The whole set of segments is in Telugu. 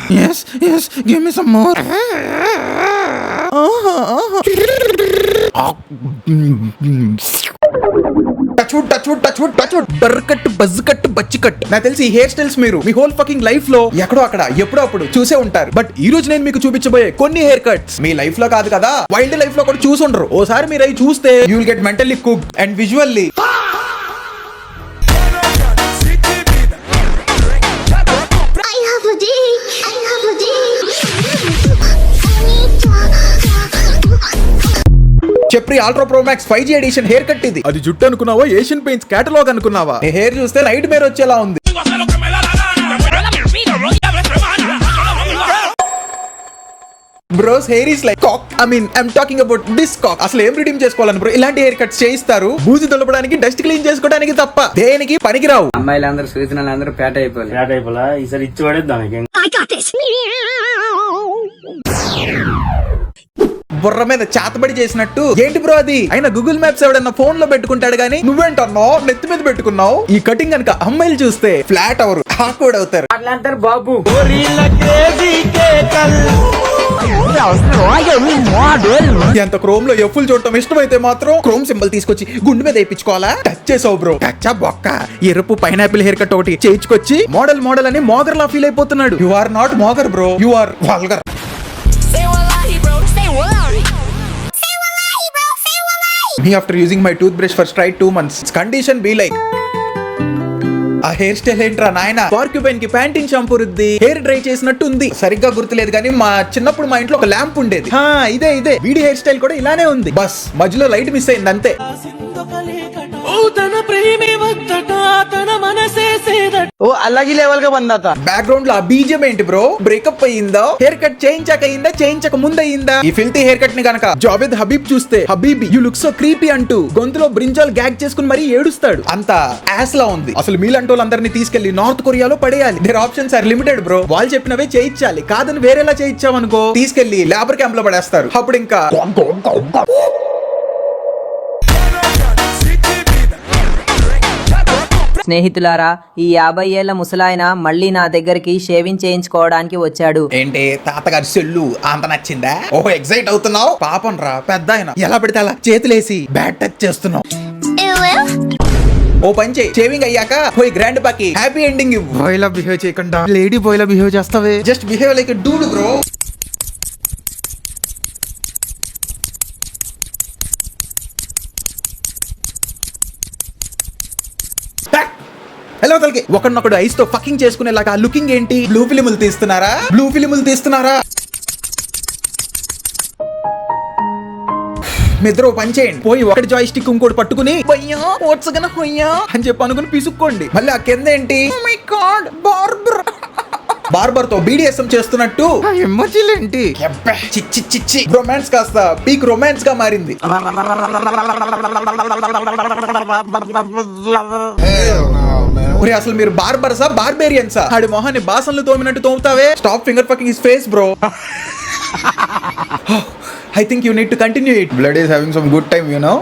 yes, give me some more. Burr cut buzz cut butch cut. నాకు తెలిసి ఈ హెయిర్ స్టైల్స్ మీరు మీ హోల్ ఫకింగ్ లైఫ్ లో ఎక్కడో అక్కడ ఎప్పుడో అప్పుడు చూసే ఉంటారు. బట్ ఈ రోజు నేను మీకు చూపించబోయే కొన్ని హెయిర్ కట్స్ మీ లైఫ్ లో కాదు కదా, వైల్డ్ లైఫ్ లో కూడా చూసి ఉండరు. ఓసారి మీరు అవి చూస్తే you will get mentally cooked and visually చెప్రీ ultra pro max 5G edition haircut ఇది. అది జుట్టు అనుకున్నావా, ఏషియన్ పెయింట్స్ కేటలాగ్ అనుకున్నావా? ఈ హెయిర్ చూస్తే నైట్ మేర్ వచ్చేలా ఉంది. Bro's hair is like cock. I'm talking about this cock. అసలు ఏం రిడీమ్ చేసుకోవాలని బ్రో ఇలాంటి హెయిర్ కట్స్ చేయిస్తారు? బూజు దులపడానికి, డస్ట్ క్లీన్ చేసుకోవడానికి తప్ప దేనికి పనికిరావు. అమ్మాయిలందరూ సూచనలందరూ పేట అయిపోయి ఈసారి ఇచ్చి పడేద్దాం. బుర్ర మీద చాతబడి చేసినట్టు ఏంటి బ్రో అది? అయినా గూగుల్ మ్యాప్స్ ఎవడన్నా ఫోన్ లో పెట్టుకుంటాడు గానీ నువ్వేంటన్నావు నెత్తి మీద పెట్టుకున్నావు. ఈ కటింగ్ కనుక అమ్మాయిలు చూస్తే ఫ్లాట్ అవరు, ఆక్వర్డ్ అవుతారు. అట్లంటారు బాబు. ఎంత క్రోమ్ లో ఎఫ్ఫుల్ చూడటం ఇష్టమైతే మాత్రం క్రోమ్ సింబల్ తీసుకొచ్చి గుండె మీద వేయించుకోవాలా? టచ్ చేసావు బ్రో, టచ్చా బొక్క. ఎరుపు పైనాపిల్ హెయిర్ కట్ ఒకటి చేయించుకొచ్చి మోడల్ అని మోగర్ లా ఫీల్ అయిపోతున్నాడు. You are not mogger bro, you are vulgar. Me after using my toothbrush for straight 2 months. Its condition be like ఆ హెయిర్ స్టైల్ ఏంట్రా నాయన? పార్క్యూపైన్ కి ప్యాంటీన్ షాంపూ రుద్ది హెయిర్ డ్రై చేసినట్టు ఉంది. సరిగ్గా గుర్తులేదు కానీ మా చిన్నప్పుడు మా ఇంట్లో ఒక ల్యాంప్ ఉండేది. ఇదే వీడి హెయిర్ స్టైల్ కూడా ఇలానే ఉంది. బస్ మధ్యలో లైట్ మిస్ అయింది అంతే. అలాగే లెవెల్ గా బందాత. బ్యాక్గ్రౌండ్ లో ఆ బీజం ఏంటి బ్రో? బ్రేకప్ అయ్యిందా? హెయిర్ కట్ చేయించాక అయిందా, చేయించక ముందు అయిందా? ఈ ఫిల్తీ హెయిర్ కట్ ని కనుక జావేద్ హబీబ్ చూస్తే habibi you look so creepy అంటూ గొంతులో బ్రింజాల్ గ్యాగ్ చేసుకుని మరీ ఏడుస్తాడు. అంత యాస్ లా ఉంది. అసలు మీలాంటి వాళ్ళందరినీ తీసుకెళ్లి నార్త్ కొరియాలో పడేయాలి. Their options are limited bro. వాళ్ళు చెప్పినవే చేయించాలి, కాదని వేరేలా చేయించామనుకో తీసుకెళ్లి లేబర్ క్యాంప్ లో పడేస్తారు. అప్పుడు ఇంకా స్నేహితులారా, ఈ 50 ఏళ్ల ముసలాయన మళ్ళీ నా దగ్గరికి షేవింగ్ చేయించుకోవడానికి వచ్చాడు. ఏంటి తాతగారి సెల్లు అంత నచ్చిందా? ఓహో ఎక్సైట్ అవుతున్నావు? పాపం రా పెద్ద ఆయన, ఎలా పడితే అలా చేతులేసి బ్యాడ్ టచ్ చేస్తున్నావు. ఓ పని చేయి, షేవింగ్ అయ్యాక పోయి గ్రాండ్ పాకి హ్యాపీ ఎండింగ్ ఇవ్వు. బాయ్ లా బిహేవ్ చేయకుండా లేడీ బాయ్ లా బిహేవ్ చేస్తావే. Just behave like a dude bro. Hello తలకి ఒకరినొకడు ఐస్ తో ఫకింగ్ చేసుకునేలాగా లుకింగ్ ఏంటి? బ్లూ ఫిలిములు తీస్తున్నారా? మీ ఇద్దరు పని చేయండి, పోయి ఒకటి జాయ్ స్టిక్ ఇంకోటి పట్టుకుని అని చెప్పి అనుకుని పిసుక్కోండి. మళ్ళీ ఆ కింద ఏంటి? బార్బర్ తో BDSM చేస్తున్నట్టు ఎమోజీలేంటి? చిచ్చి రొమాన్స్ కాస్త పీక్ రొమాన్స్ గా మారింది. అసలు మీరు బార్బర్సా బార్బేరియన్సా? ఆడి మొహాన్ని బాసన్లు తోమినట్టు తోముతావే. Stop finger fucking his face bro. I think you need to continue it. Blood is having some good time, you know.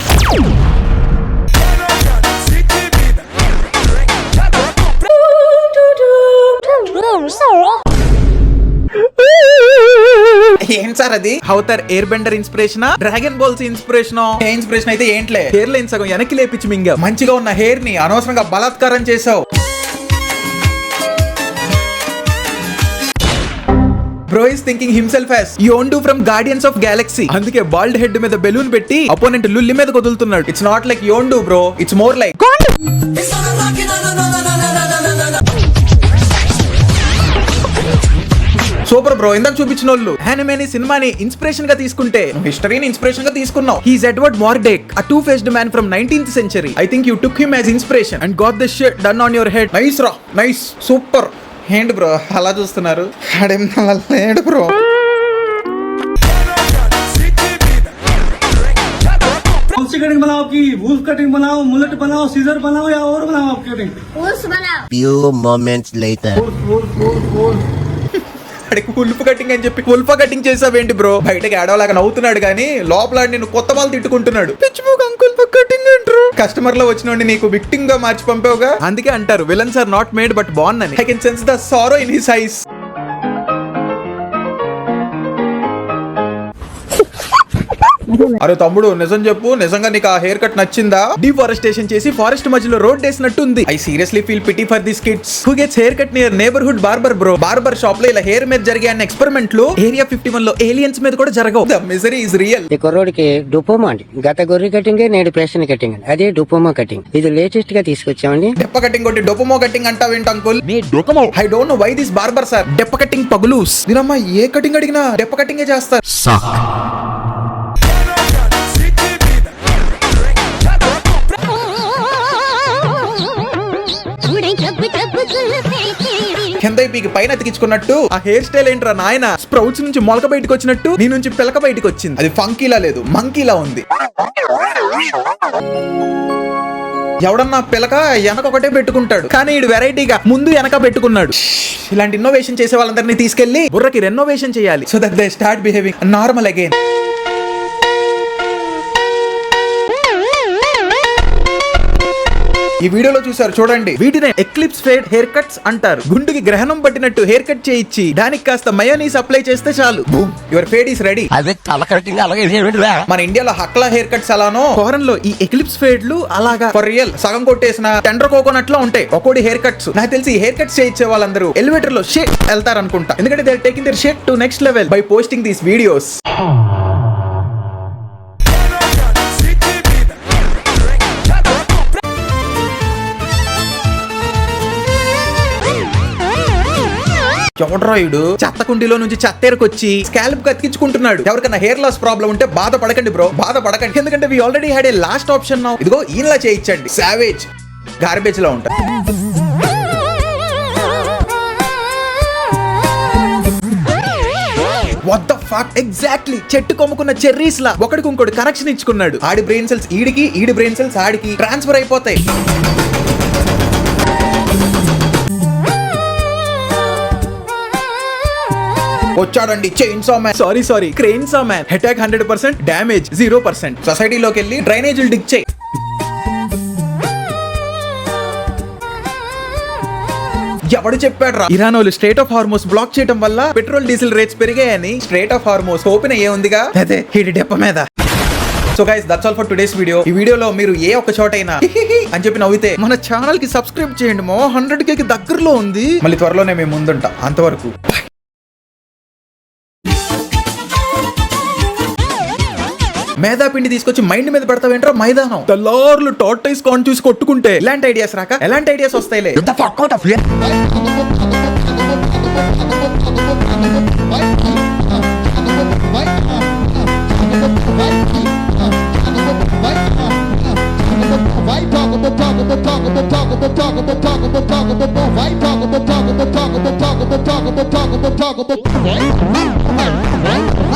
ఏం సార్ అది? Avatar air bender inspiration, dragon balls inspiration? ఏ ఇన్స్పిరేషన్ అయితే ఏంట్లే, హెయిర్ లైన్ సగం వెనక్కి లేపించి మింగా మంచిగా ఉన్న హెయిర్ ని అనవసరంగా బలాత్కారం చేసావు. Bro is thinking himself as Yondu from Guardians of Galaxy. అందుకే బాల్డ్ హెడ్ మీద బెలూన్ పెట్టి అపోనెంట్ లుల్లి మీద కొదులుతున్నాడు. It's not like Yondu bro, it's more like super bro. ఇందాక చూపించిన వాళ్ళు యానిమేని సినిమాని ఇన్స్పిరేషన్ గా తీసుకుంటే హిస్టరీని ఇన్స్పిరేషన్ గా తీసుకున్నావు. His Edward Mordrake, a two-faced man from 19th century. I think you took him as inspiration and got this shit done on your head. Nice రా, నైస్, సూపర్. ఏంటి బ్రో అలా చూస్తున్నారు? లేడు బ్రో. कटिंग बनाओ की वुल्फ कटिंग बनाओ, मुलेट बनाओ, सीजर बनाओ या और बनाओ आप कटिंग? वुल्फ बनाओ. Few moments later. Wolf cutting అని చెప్పి ఉల్ఫా కటింగ్ చేసావేంటి బ్రో? బయటకి ఆడవలాగా నవ్వుతున్నాడు కానీ లోపల నేను కొత్త వాళ్ళు తిట్టుకుంటున్నాడు. కటింగ్ అంటారు. కస్టమర్ లో వచ్చినోడిని నీకు విక్టిమ్ గా మార్చి పంపావుగా, అందుకే అంటారు villains are not made but born అని. I can sense the sorrow in his eyes. అరే తమ్ముడు నిజం చెప్పు, నిజంగా నీకు ఆ హెయిర్ కట్ నచ్చిందా? డిఫారెస్టేషన్ చేసి ఫారెస్ట్ మధ్యలో రోడ్ వేసినట్టుంది. I seriously feel pity for this kids who gets hair cut near neighbourhood barber bro. Barber shop లో ఇలా హెయిర్ మీద జరిగే అన్న ఎక్స్పెరిమెంట్ లో ఏరియా 51 లో ఏలియన్స్ మీద కూడా జరగవు. The misery is real. ఈ కుర్రోడికి డుపోమా అండి. గత గొర్రె కటింగ్ నేడు ఫ్యాషన్ కటింగ్, అదే డుపోమా కటింగ్. ఇది లేటెస్ట్ గా తీసుకొచ్చామండి. డెప్ప కటింగ్ కొట్టి డొపమో కటింగ్ అంటావేంటి uncle? I don't know why this barber sir డెప్ప కటింగ్ పగులూస్. దీనమ్మ ఏ కటింగ్ అడిగినా డెప్ప కటింగే చేస్తారు. కింద పీకి పైన అతికించుకున్నట్టు ఆ హెయిర్ స్టైల్ ఏంట్రా నాయన? స్ప్రౌట్స్ నుంచి మొలక బయటకు వచ్చినట్టు నీ నుంచి పిలక బయటకు వచ్చింది. అది ఫంకీలా లేదు, మంకీలా ఉంది. ఎవడన్నా పిలక వెనక ఒకటే పెట్టుకుంటాడు, కానీ ఈడు వెరైటీగా ముందు వెనక పెట్టుకున్నాడు. ఇలాంటి ఇన్నోవేషన్ చేసే వాళ్ళందరినీ తీసుకెళ్లి బుర్రకి రెనోవేషన్ చేయాలి, so that they start behaving normal again. ఈ వీడియోలో చూసారు చూడండి, వీటినే ఎక్లిప్స్ ఫేడ్ హెయిర్ కట్స్ అంటారు. గుండుకి గ్రహణం పట్టినట్టు హెయిర్ కట్ చేయించి దానికి కాస్త మయోనీస్ అప్లై చేస్తే చాలు, boom, your fade is ready. అదే తల కటింగ్ అలాగే మన ఇండియాలో హక్లా హెయిర్ కట్స్ అలానో, ఫారెన్ లో ఈ ఎక్లిప్స్ ఫేడ్లు అలాగా ఫర్ రియల్ సగం కొట్టేసిన టెండర్ కోకోనట్ లో ఉంటాయి ఒక్కోడి హెయిర్ కట్స్. నాకు తెలిసి ఈ హెయిర్ కట్స్ చేయించే వాళ్ళందరూ ఎలివేటర్ లో షేట్ వెళ్తారు అనుకుంటా, ఎందుకంటే they are taking their shit to next level by posting these videos. ఎవడ్రాయుడు చెత్త కుండీలో నుంచి చెత్తేరుకొచ్చి స్కాల్ప్ కత్తికించుకుంటున్నాడు. ఎవరికైనా హెయిర్ లాస్ ప్రాబ్లం ఉంటే బాధపడకండి బ్రో, బాధపడకండి. ఎందుకంటే we already had a last option now. ఇదిగో ఈయనలా చేయించండి, సావేజ్ గార్బేజ్ లో ఉంటారు. వాట్ ద ఫక్ ఎగ్జాక్ట్లీ చెట్టు కొమ్ముకున్న చెర్రీస్ లా ఒకడికి ఇంకోటి కనెక్షన్ ఇచ్చుకున్నాడు. ఆడి బ్రెయిన్ సెల్స్ ఈడికి, ఈడి బ్రెయిన్ సెల్స్ ఆడికి ట్రాన్స్ఫర్ అయిపోతాయి. వచ్చాడండి chainsaw man, sorry cranesaw man. Attack 100%, damage 0%. సొసైటీలోకి వెళ్ళి డ్రైనేజీలు డిగ్ చేయి. ఎవడు చెప్పాడు రా ఇరాన్ వాళ్ళు స్ట్రేట్ ఆఫ్ హార్మోస్ బ్లాక్ చేయడం వల్ల పెట్రోల్ డీజిల్ రేట్స్ పెరిగాయని? స్ట్రేట్ ఆఫ్ హార్మోస్ ఓపెన్ అయ్యే ఉందిగా, అదే హిడి డెప్ప మీద. So guys that's all for today's video. ఈ వీడియోలో మీరు ఏ ఒక్క చోటైనా అని చెప్పి నవ్వితే మన ఛానల్ కి సబ్స్క్రైబ్ చేయండి. 100K దగ్గరలో ఉంది. మళ్ళీ త్వరలోనే మేము ముందుంటాం. అంతవరకు మేదా పిండి తీసుకొచ్చి మైండ్ మీద పెడతావేంట్రా మైదానం? తెల్లార్లు టార్టైస్ కాన్ చూసి కొట్టుకుంటే ఇలాంటి ఐడియాస్ రాక ఎలాంటి ఐడియాస్ వస్తాయిలే. Talk about